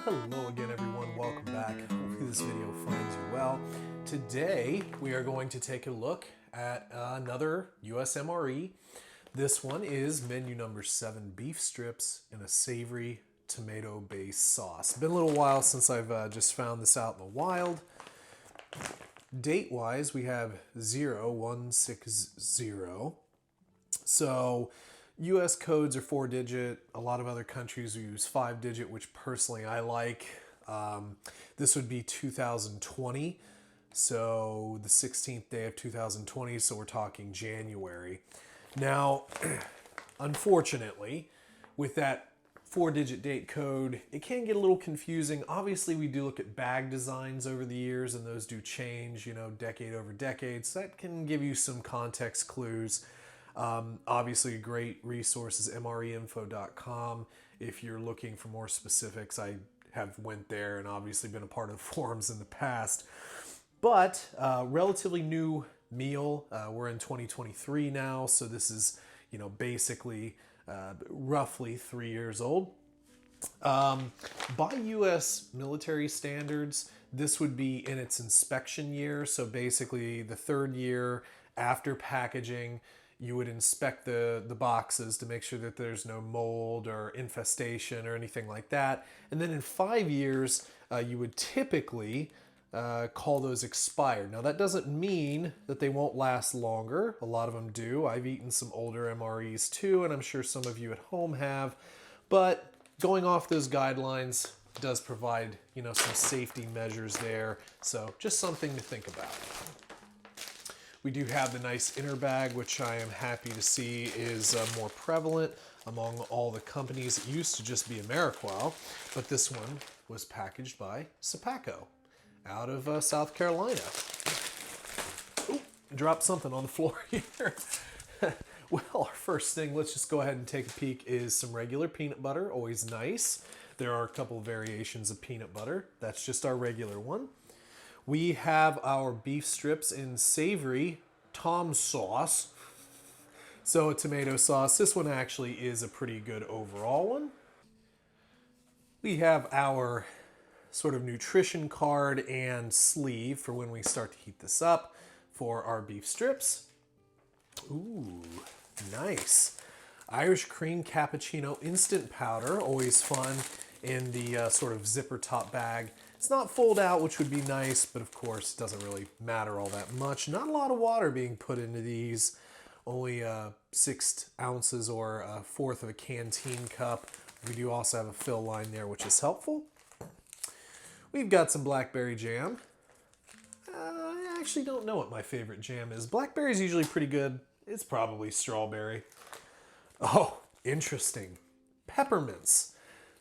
Hello again everyone, welcome back. Hopefully this video finds you well. Today we are going to take a look at another US MRE. This one is menu number 7, beef strips in a savory tomato based sauce. Been a little while since I've just found this out in the wild. Date wise we have 0160. So US codes are 4-digit. A lot of other countries use 5-digit, which personally I like. This would be 2020. So the 16th day of 2020. So we're talking January. Now, unfortunately, with that 4-digit date code, it can get a little confusing. Obviously, we do look at bag designs over the years, and those do change, you know, decade over decade. So that can give you some context clues. Obviously, a great resource is mreinfo.com. If you're looking for more specifics, I have went there and obviously been a part of forums in the past. But relatively new meal. We're in 2023 now, so this is, you know, basically roughly 3 years old. By U.S. military standards, this would be in its inspection year. So basically, the 3rd year after packaging, you would inspect the boxes to make sure that there's no mold or infestation or anything like that. And then in 5 years, you would typically call those expired. Now that doesn't mean that they won't last longer. A lot of them do. I've eaten some older MREs too, and I'm sure some of you at home have. But going off those guidelines does provide, you know, some safety measures there. So just something to think about. We do have the nice inner bag, which I am happy to see is more prevalent among all the companies. It used to just be Ameriqual, but this one was packaged by Sapaco out of South Carolina. Ooh, dropped something on the floor here. Well, our first thing, let's just go ahead and take a peek, is some regular peanut butter, always nice. There are a couple variations of peanut butter. That's just our regular one. We have our beef strips in savory Tom sauce. So a tomato sauce. This one actually is a pretty good overall one. We have our sort of nutrition card and sleeve for when we start to heat this up for our beef strips. Ooh, nice. Irish cream cappuccino instant powder, always fun in the sort of zipper top bag. It's not fold out, which would be nice, but of course it doesn't really matter all that much. Not a lot of water being put into these, only 6 ounces or 1/4 of a canteen cup. We do also have a fill line there, which is helpful. We've got some blackberry jam. I actually don't know what my favorite jam is. Blackberry is usually pretty good. It's probably strawberry. Oh, interesting. Peppermints.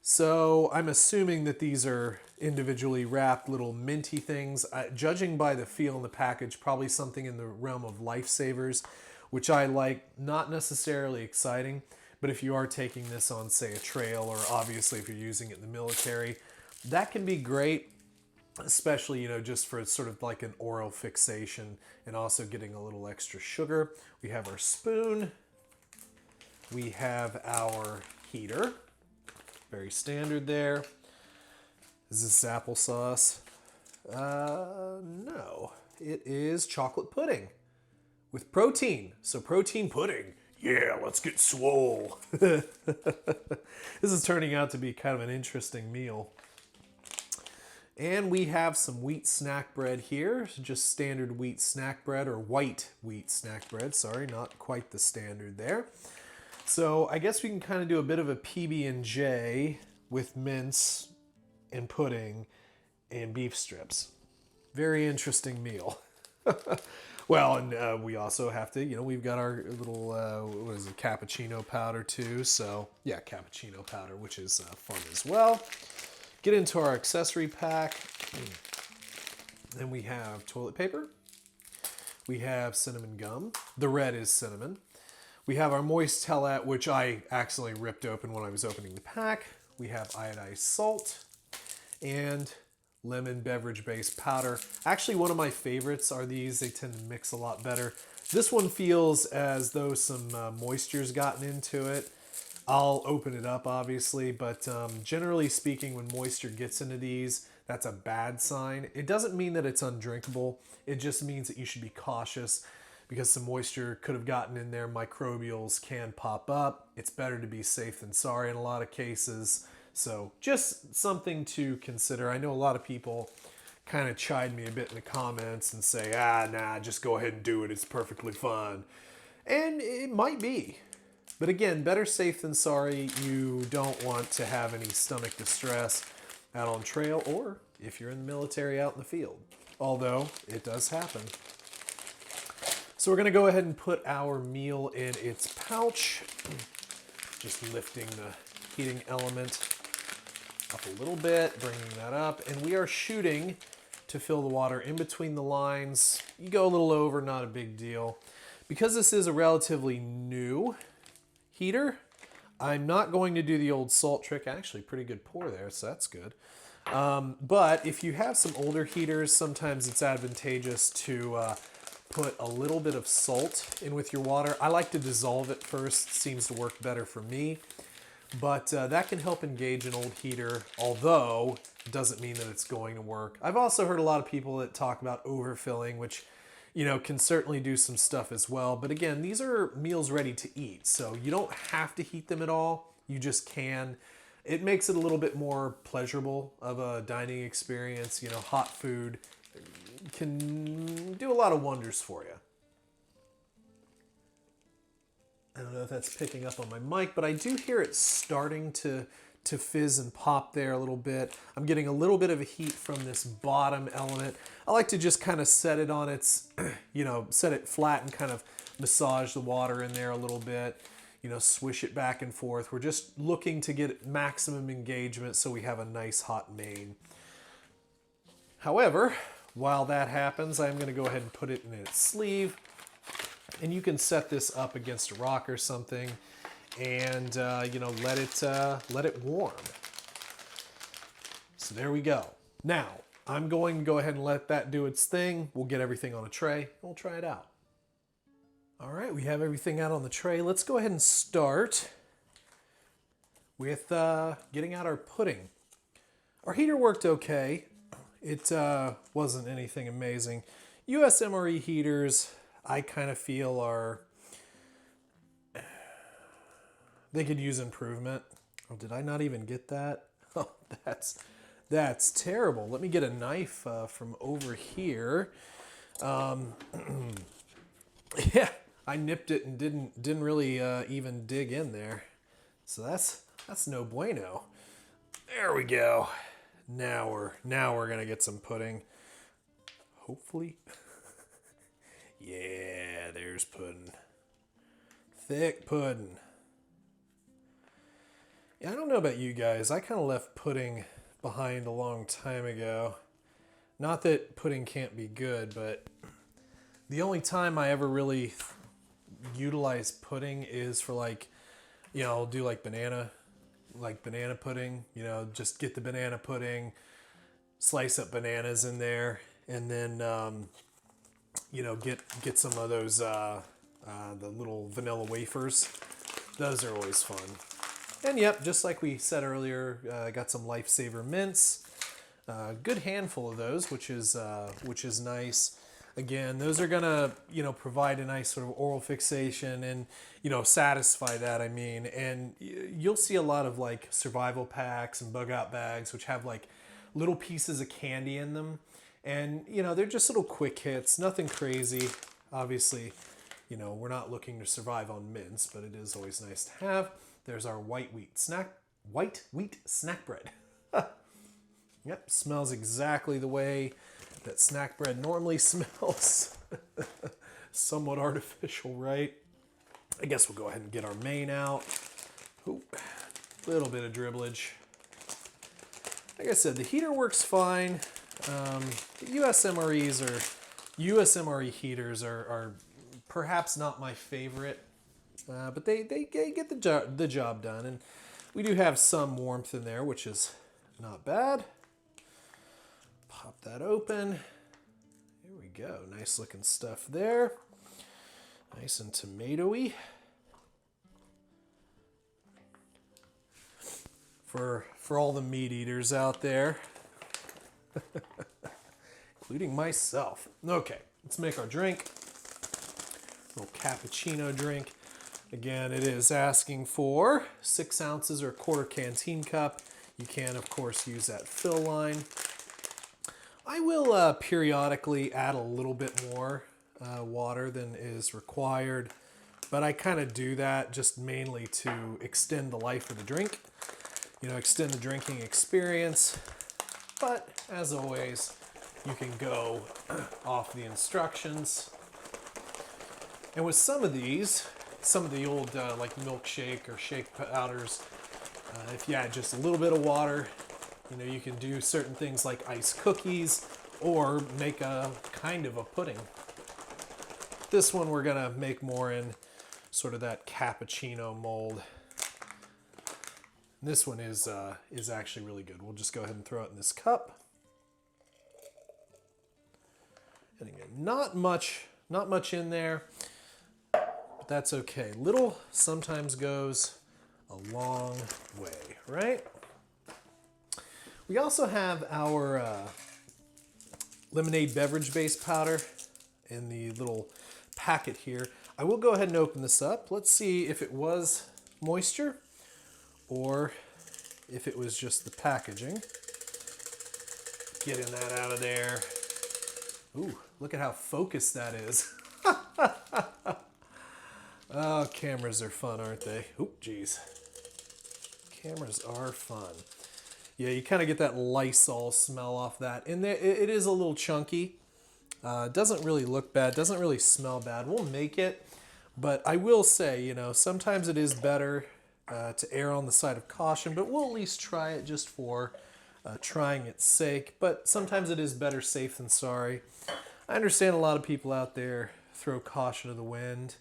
So I'm assuming that these are individually wrapped little minty things. Judging by the feel in the package, probably something in the realm of lifesavers, which I like. Not necessarily exciting, but if you are taking this on, say, a trail, or obviously if you're using it in the military, that can be great, especially, you know, just for sort of like an oral fixation and also getting a little extra sugar. We have our spoon. We have our heater. Very standard there. Is this applesauce? No. It is chocolate pudding with protein. So protein pudding. Yeah, let's get swole. This is turning out to be kind of an interesting meal. And we have some wheat snack bread here. Just standard wheat snack bread, or white wheat snack bread. Sorry, not quite the standard there. So I guess we can kind of do a bit of a PB&J with mince and pudding and beef strips. Very interesting meal. Well, and we also have to, you know, we've got our little, what is it, cappuccino powder too. So yeah, cappuccino powder, which is fun as well. Get into our accessory pack. Then we have toilet paper. We have cinnamon gum. The red is cinnamon. We have our moist tellette, which I accidentally ripped open when I was opening the pack. We have iodized salt and lemon beverage-based powder. Actually, one of my favorites are these. They tend to mix a lot better. This one feels as though some moisture's gotten into it. I'll open it up obviously, but generally speaking, when moisture gets into these, that's a bad sign. It doesn't mean that it's undrinkable. It just means that you should be cautious because some moisture could have gotten in there. Microbials can pop up. It's better to be safe than sorry in a lot of cases. So just something to consider. I know a lot of people kind of chide me a bit in the comments and say, nah, just go ahead and do it. It's perfectly fine. And it might be. But again, better safe than sorry. You don't want to have any stomach distress out on trail or if you're in the military out in the field. Although it does happen. So we're going to go ahead and put our meal in its pouch. Just lifting the heating element up a little bit, bringing that up. And we are shooting to fill the water in between the lines. You go a little over, not a big deal. Because this is a relatively new heater, I'm not going to do the old salt trick. Actually, pretty good pour there, so that's good. But if you have some older heaters, sometimes it's advantageous to put a little bit of salt in with your water. I like to dissolve it first. It seems to work better for me. But that can help engage an old heater, although it doesn't mean that it's going to work. I've also heard a lot of people that talk about overfilling, which can certainly do some stuff as well. But again, these are meals ready to eat, so you don't have to heat them at all. You just can. It makes it a little bit more pleasurable of a dining experience. Hot food can do a lot of wonders for you. I don't know if that's picking up on my mic, but I do hear it starting to fizz and pop there a little bit. I'm getting a little bit of a heat from this bottom element. I like to just kind of set it on its, set it flat and kind of massage the water in there a little bit, swish it back and forth. We're just looking to get maximum engagement so we have a nice hot main. However, while that happens, I'm going to go ahead and put it in its sleeve. And you can set this up against a rock or something and, let it warm. So there we go. Now, I'm going to go ahead and let that do its thing. We'll get everything on a tray and we'll try it out. All right, we have everything out on the tray. Let's go ahead and start with getting out our pudding. Our heater worked okay. It wasn't anything amazing. US MRE heaters, I kind of feel they could use improvement. Oh, did I not even get that? Oh, that's terrible. Let me get a knife from over here. Yeah, I nipped it and didn't really even dig in there. So that's no bueno. There we go. Now we're gonna get some pudding. Hopefully. Yeah, there's pudding. Thick pudding. Yeah, I don't know about you guys. I kind of left pudding behind a long time ago. Not that pudding can't be good, but the only time I ever really utilize pudding is for I'll do banana pudding. Just get the banana pudding, slice up bananas in there, and then get some of those the little vanilla wafers. Those are always fun. And yep, just like we said earlier, I got some Lifesaver mints. Good handful of those, which is nice. Again, those are gonna provide a nice sort of oral fixation and satisfy that. And you'll see a lot of survival packs and bug out bags, which have little pieces of candy in them. And, they're just little quick hits, nothing crazy. Obviously, we're not looking to survive on mints, but it is always nice to have. There's our white wheat snack bread. Yep, smells exactly the way that snack bread normally smells. Somewhat artificial, right? I guess we'll go ahead and get our main out. Ooh, little bit of dribblage. Like I said, the heater works fine. The US MRE heaters are perhaps not my favorite, but they get the job done, and we do have some warmth in there, which is not bad. Pop that open. Here we go. Nice looking stuff there. Nice and tomatoey. for all the meat eaters out there, including myself. Okay, let's make our drink. A little cappuccino drink. Again, it is asking for 6 ounces or a quarter canteen cup. You can, of course, use that fill line. I will periodically add a little bit more water than is required, but I kind of do that just mainly to extend the life of the drink, you know, extend the drinking experience. But as always, you can go off the instructions. And with some of these, some of the old like milkshake or shake powders, if you add just a little bit of water, you know, you can do certain things like ice cookies or make a kind of a pudding. This one we're gonna make more in sort of that cappuccino mold. This one is actually really good. We'll just go ahead and throw it in this cup. And again, not much in there, but that's okay. Little sometimes goes a long way, right? We also have our lemonade beverage base powder in the little packet here. I will go ahead and open this up. Let's see if it was moisture or if it was just the packaging. Getting that out of there. Ooh, look at how focused that is. Oh, cameras are fun, aren't they? Oop, geez. Cameras are fun. Yeah, you kind of get that Lysol smell off that. And it is a little chunky. Doesn't really look bad. Doesn't really smell bad. We'll make it. But I will say, you know, sometimes it is better to err on the side of caution. But we'll at least try it just for trying its sake. But sometimes it is better safe than sorry. I understand a lot of people out there throw caution to the wind.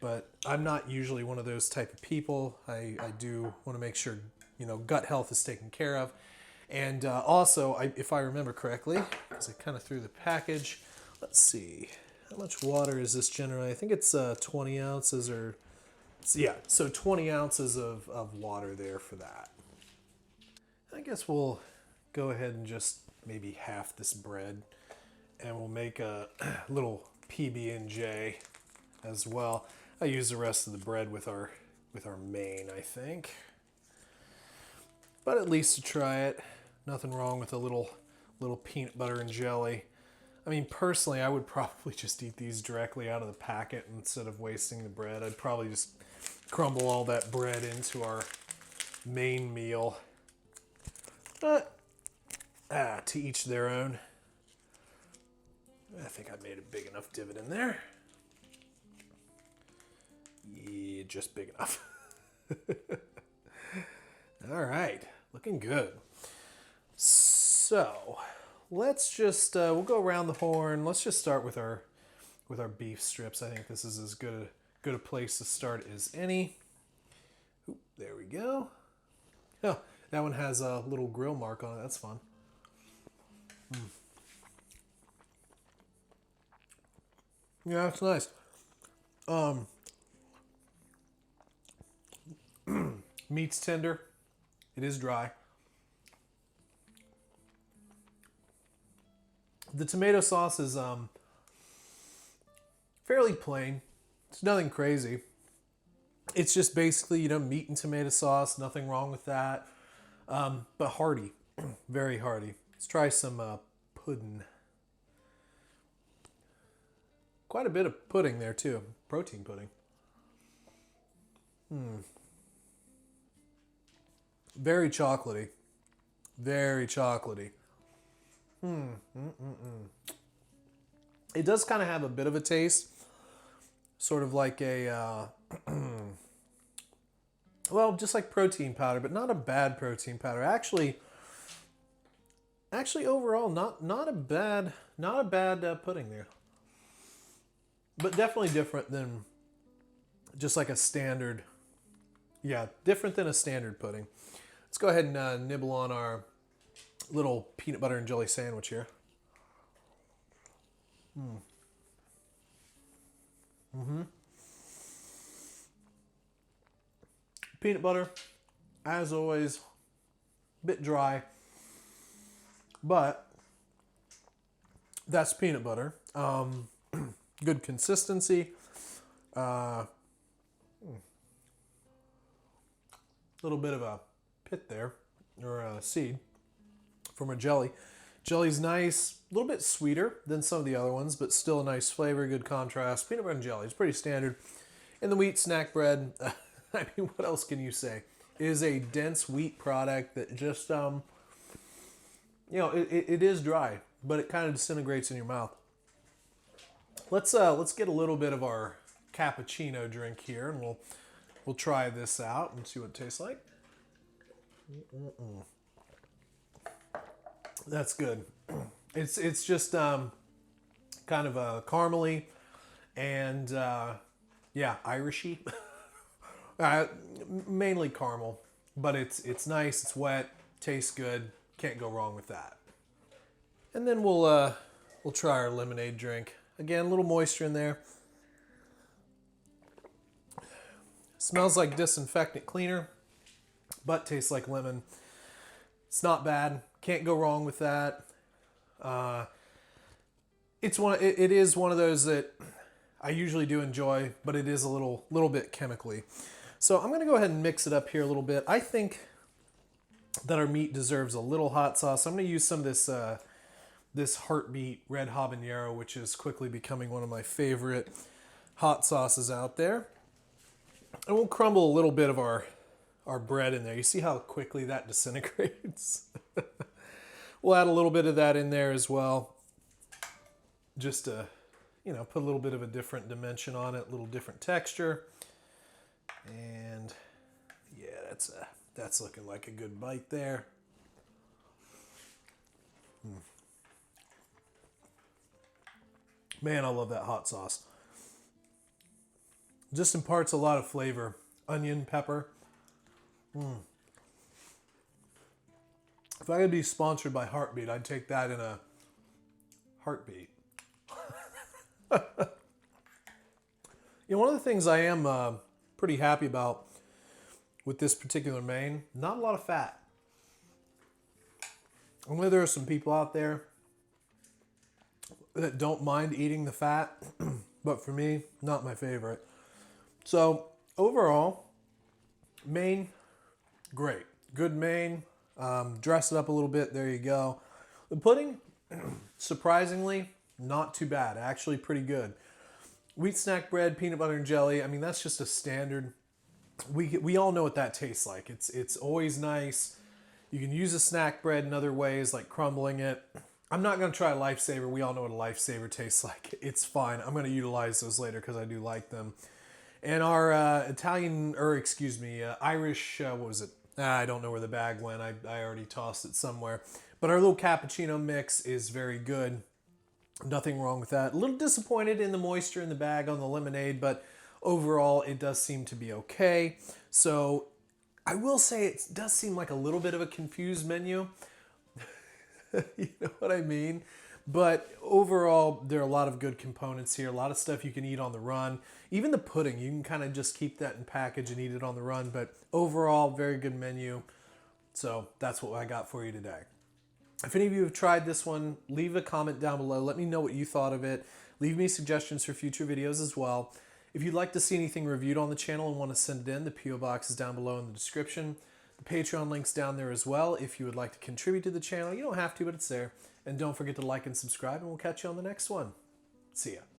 But I'm not usually one of those type of people. I do want to make sure, you know, gut health is taken care of. And also, if I remember correctly, because I kind of threw the package, let's see, how much water is this generally? I think it's 20 ounces or, yeah, so 20 ounces of water there for that. I guess we'll go ahead and just maybe half this bread, and we'll make a little PB&J as well. I use the rest of the bread with our main, I think. But at least to try it, nothing wrong with a little peanut butter and jelly. I mean, personally, I would probably just eat these directly out of the packet instead of wasting the bread. I'd probably just crumble all that bread into our main meal. But, to each their own. I think I made a big enough divot in there. Yeah, just big enough. All right, looking good. So let's just we'll go around the horn. Let's just start with our beef strips. I think this is as good a place to start as any. Oop, there we go. Oh, that one has a little grill mark on it. That's fun. Yeah, that's nice. Meat's tender. It is dry. The tomato sauce is fairly plain. It's nothing crazy. It's just basically, you know, meat and tomato sauce. Nothing wrong with that. But hearty. Very hearty. Let's try some pudding. Quite a bit of pudding there too. Protein pudding. Very chocolatey. Very chocolatey. It does kind of have a bit of a taste. Sort of like a, well, just like protein powder, but not a bad protein powder. Actually overall, not a bad pudding there. But definitely different than just like a standard, yeah, different than a standard pudding. Let's go ahead and nibble on our little peanut butter and jelly sandwich here. Peanut butter, as always, bit dry, but that's peanut butter. Good consistency. A little bit of a pit there, or a seed from a jelly. Jelly's nice, a little bit sweeter than some of the other ones, but still a nice flavor, good contrast. Peanut butter and jelly is pretty standard. And the wheat snack bread, I mean, what else can you say? It is a dense wheat product that just, you know, it is dry, but it kind of disintegrates in your mouth. Let's get a little bit of our cappuccino drink here, and we'll try this out and see what it tastes like. That's good. It's just kind of a caramely and yeah, Irishy. Mainly caramel, but it's nice. It's wet. Tastes good. Can't go wrong with that. And then we'll try our lemonade drink. Again, a little moisture in there. Smells like disinfectant cleaner, but tastes like lemon. It's not bad. Can't go wrong with that. It is one of those that I usually do enjoy, but it is a little bit chemically. So I'm going to go ahead and mix it up here a little bit. I think that our meat deserves a little hot sauce. I'm going to use some of this Heartbeat Red Habanero, which is quickly becoming one of my favorite hot sauces out there. And we'll crumble a little bit of our bread in there. You see how quickly that disintegrates? We'll add a little bit of that in there as well. Just to, you know, put a little bit of a different dimension on it, a little different texture. And yeah, that's looking like a good bite there. Man, I love that hot sauce. Just imparts a lot of flavor. Onion, pepper. If I could be sponsored by Heartbeat, I'd take that in a heartbeat. You know, one of the things I am pretty happy about with this particular main, not a lot of fat. I know there are some people out there that don't mind eating the fat, but for me, not my favorite. So overall, main, great. Good main. Dress it up a little bit. There you go. The pudding, surprisingly, not too bad. Actually pretty good. Wheat snack bread, peanut butter and jelly. I mean, that's just a standard. We all know what that tastes like. It's always nice. You can use a snack bread in other ways, like crumbling it. I'm not going to try a Lifesaver. We all know what a Lifesaver tastes like. It's fine. I'm going to utilize those later because I do like them. And our Irish, what was it? I don't know where the bag went. I already tossed it somewhere. But our little cappuccino mix is very good. Nothing wrong with that. A little disappointed in the moisture in the bag on the lemonade, but overall it does seem to be okay. So I will say it does seem like a little bit of a confused menu. You know what I mean? But overall, there are a lot of good components here. A lot of stuff you can eat on the run. Even the pudding, you can kind of just keep that in package and eat it on the run. But overall, very good menu. So that's what I got for you today. If any of you have tried this one, leave a comment down below. Let me know what you thought of it. Leave me suggestions for future videos as well. If you'd like to see anything reviewed on the channel and want to send it in, the P.O. Box is down below in the description. The Patreon link's down there as well. If you would like to contribute to the channel, you don't have to, but it's there. And don't forget to like and subscribe, and we'll catch you on the next one. See ya.